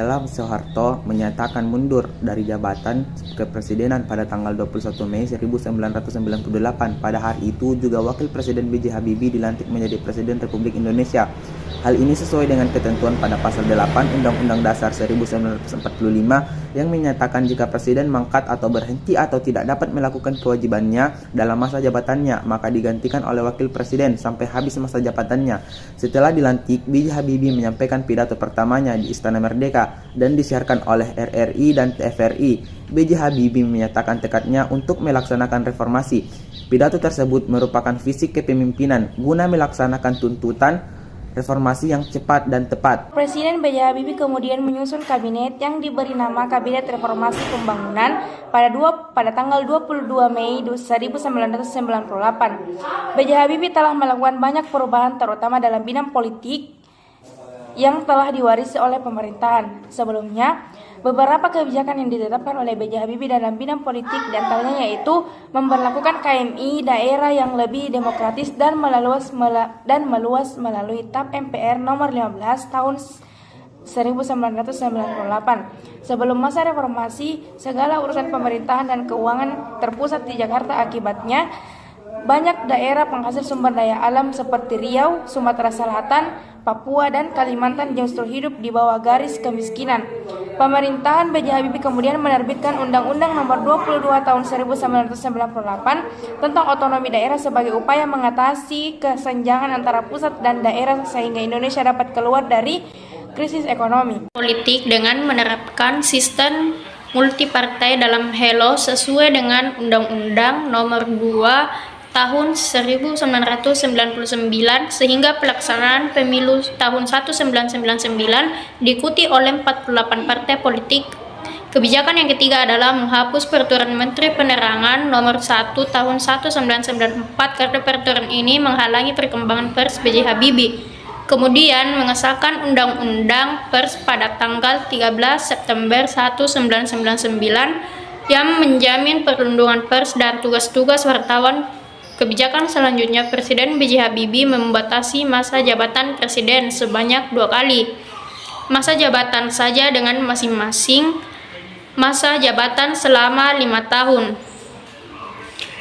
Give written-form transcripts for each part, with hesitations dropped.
setelah Soeharto menyatakan mundur dari jabatan kepresidenan pada tanggal 21 Mei 1998. Pada hari itu juga Wakil Presiden B.J. Habibie dilantik menjadi Presiden Republik Indonesia. Hal ini sesuai dengan ketentuan pada pasal 8 Undang-Undang Dasar 1945 yang menyatakan jika Presiden mangkat atau berhenti atau tidak dapat melakukan kewajibannya dalam masa jabatannya, maka digantikan oleh Wakil Presiden sampai habis masa jabatannya. Setelah dilantik, B.J. Habibie menyampaikan pidato pertamanya di Istana Merdeka dan disiarkan oleh RRI dan TVRI. B.J. Habibie menyatakan tekadnya untuk melaksanakan reformasi. Pidato tersebut merupakan visi kepemimpinan guna melaksanakan tuntutan reformasi yang cepat dan tepat. Presiden B.J. Habibie kemudian menyusun kabinet yang diberi nama Kabinet Reformasi Pembangunan pada tanggal 22 Mei 1998. B.J. Habibie telah melakukan banyak perubahan terutama dalam bidang politik yang telah diwarisi oleh pemerintahan sebelumnya. Beberapa kebijakan yang ditetapkan oleh B.J. Habibie dalam bidang politik diantaranya yaitu memberlakukan KMI daerah yang lebih demokratis dan meluas melalui TAP MPR nomor 15 tahun 1998. Sebelum masa reformasi, segala urusan pemerintahan dan keuangan terpusat di Jakarta. Akibatnya, banyak daerah penghasil sumber daya alam seperti Riau, Sumatera Selatan, Papua, dan Kalimantan justru hidup di bawah garis kemiskinan. Pemerintahan B.J. Habibie kemudian menerbitkan Undang-Undang Nomor 22 Tahun 1998 tentang otonomi daerah sebagai upaya mengatasi kesenjangan antara pusat dan daerah sehingga Indonesia dapat keluar dari krisis ekonomi politik dengan menerapkan sistem multipartai dalam HELO sesuai dengan Undang-Undang Nomor 2 tahun 1999 sehingga pelaksanaan pemilu tahun 1999 diikuti oleh 48 partai politik. Kebijakan yang ketiga adalah menghapus Peraturan Menteri Penerangan Nomor 1 tahun 1994 karena peraturan ini menghalangi perkembangan pers B.J. Habibie. Kemudian mengesahkan Undang-Undang Pers pada tanggal 13 September 1999 yang menjamin perlindungan pers dan tugas-tugas wartawan. Kebijakan selanjutnya, Presiden B.J. Habibie membatasi masa jabatan presiden sebanyak 2 kali. Masa jabatan saja dengan masing-masing masa jabatan selama 5 tahun.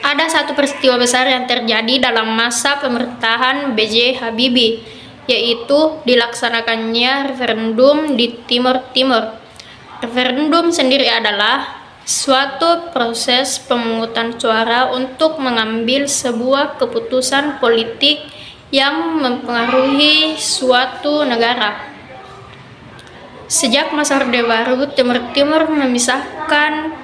Ada satu peristiwa besar yang terjadi dalam masa pemerintahan B.J. Habibie, yaitu dilaksanakannya referendum di Timur Timur. Referendum sendiri adalah suatu proses pemungutan suara untuk mengambil sebuah keputusan politik yang mempengaruhi suatu negara. Sejak masa Orde Baru, Timur Timur memisahkan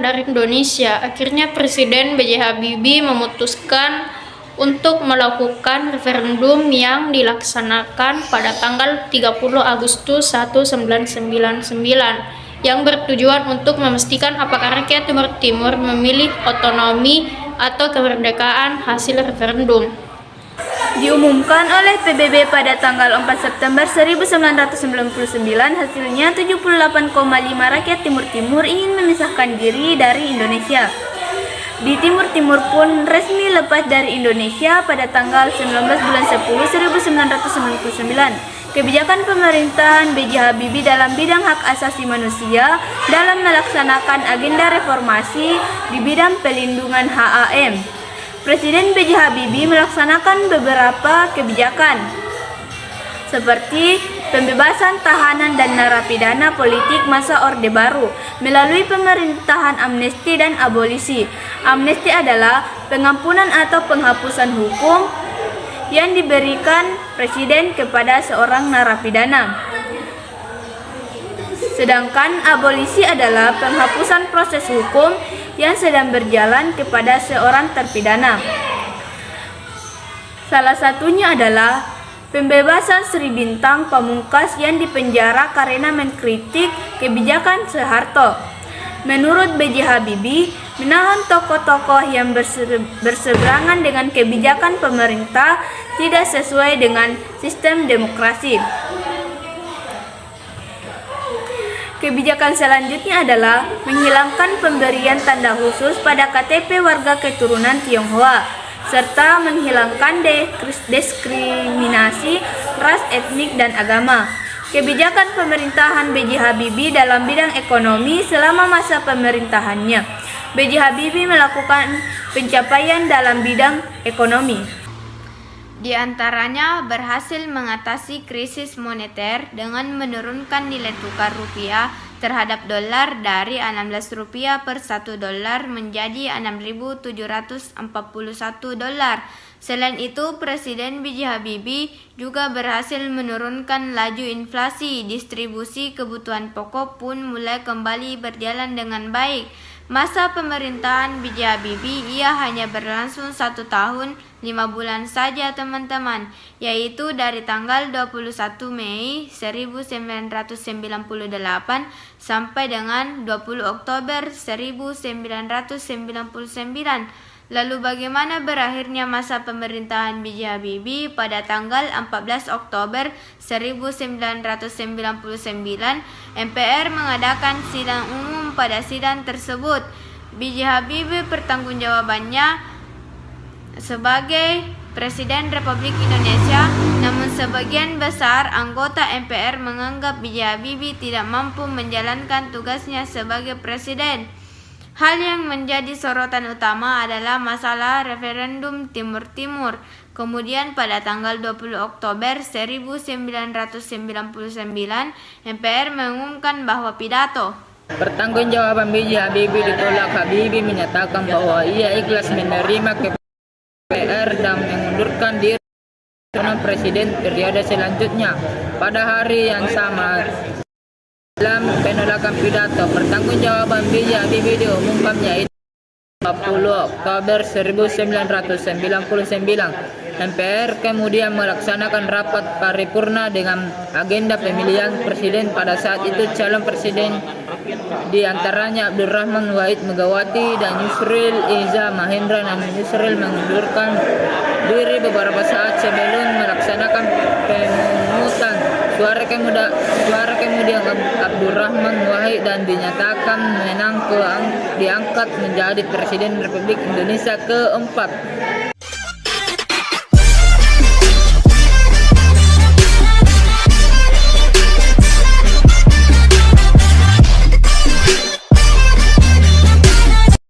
dari Indonesia. Akhirnya Presiden B.J. Habibie memutuskan untuk melakukan referendum yang dilaksanakan pada tanggal 30 Agustus 1999 yang bertujuan untuk memastikan apakah rakyat Timur Timur memilih otonomi atau kemerdekaan hasil referendum. Diumumkan oleh PBB pada tanggal 4 September 1999, hasilnya 78,5 rakyat Timur Timur ingin memisahkan diri dari Indonesia. Di Timur Timur pun resmi lepas dari Indonesia pada tanggal 19 bulan 10 1999. Kebijakan pemerintahan B.J. Habibie dalam bidang hak asasi manusia dalam melaksanakan agenda reformasi di bidang pelindungan HAM. Presiden B.J. Habibie melaksanakan beberapa kebijakan seperti pembebasan tahanan dan narapidana politik masa Orde Baru melalui pemerintahan amnesti dan abolisi. Amnesti adalah pengampunan atau penghapusan hukum yang diberikan presiden kepada seorang narapidana. Sedangkan abolisi adalah penghapusan proses hukum yang sedang berjalan kepada seorang terpidana. Salah satunya adalah pembebasan Sri Bintang Pamungkas yang dipenjara karena mengkritik kebijakan Soeharto. Menurut B.J. Habibie, menahan tokoh-tokoh yang berseberangan dengan kebijakan pemerintah tidak sesuai dengan sistem demokrasi. Kebijakan selanjutnya adalah menghilangkan pemberian tanda khusus pada KTP warga keturunan Tionghoa, serta menghilangkan diskriminasi ras, etnik, dan agama. kebijakan pemerintahan B.J. Habibie dalam bidang ekonomi selama masa pemerintahannya. B.J. Habibie melakukan pencapaian dalam bidang ekonomi. Di antaranya berhasil mengatasi krisis moneter dengan menurunkan nilai tukar rupiah terhadap dolar dari 16 rupiah per 1 dolar menjadi 6.741 dolar. Selain itu, Presiden B.J. Habibie juga berhasil menurunkan laju inflasi. Distribusi kebutuhan pokok pun mulai kembali berjalan dengan baik. Masa pemerintahan B.J. Habibie ia hanya berlangsung 1 tahun 5 bulan saja teman-teman, yaitu dari tanggal 21 Mei 1998 sampai dengan 20 Oktober 1999. Lalu bagaimana berakhirnya masa pemerintahan B.J. Habibie pada tanggal 14 Oktober 1999? MPR mengadakan sidang umum. Pada sidang tersebut, B.J. Habibie pertanggungjawabannya sebagai Presiden Republik Indonesia, namun sebagian besar anggota MPR menganggap B.J. Habibie tidak mampu menjalankan tugasnya sebagai presiden. Hal yang menjadi sorotan utama adalah masalah referendum Timur Timur. Kemudian pada tanggal 20 Oktober 1999, MPR mengumumkan bahwa pidato pertanggungjawaban B.J. Habibie ditolak. Habibie menyatakan bahwa ia ikhlas menerima KPR dan mengundurkan diri calon presiden periode selanjutnya. Pada hari yang sama, dalam penolakan pidato pertanggungjawaban B.J. Habibie diumumkan yaitu 20 Oktober 1999. MPR kemudian melaksanakan rapat paripurna dengan agenda pemilihan presiden. Pada saat itu calon presiden di antaranya Abdurrahman Wahid Megawati dan Yusril Iza Mahendra, namun Yusril mengundurkan diri beberapa saat sebelum melaksanakan pemungutan suara. Kemudian Abdurrahman Wahid dan dinyatakan menang diangkat menjadi Presiden Republik Indonesia keempat.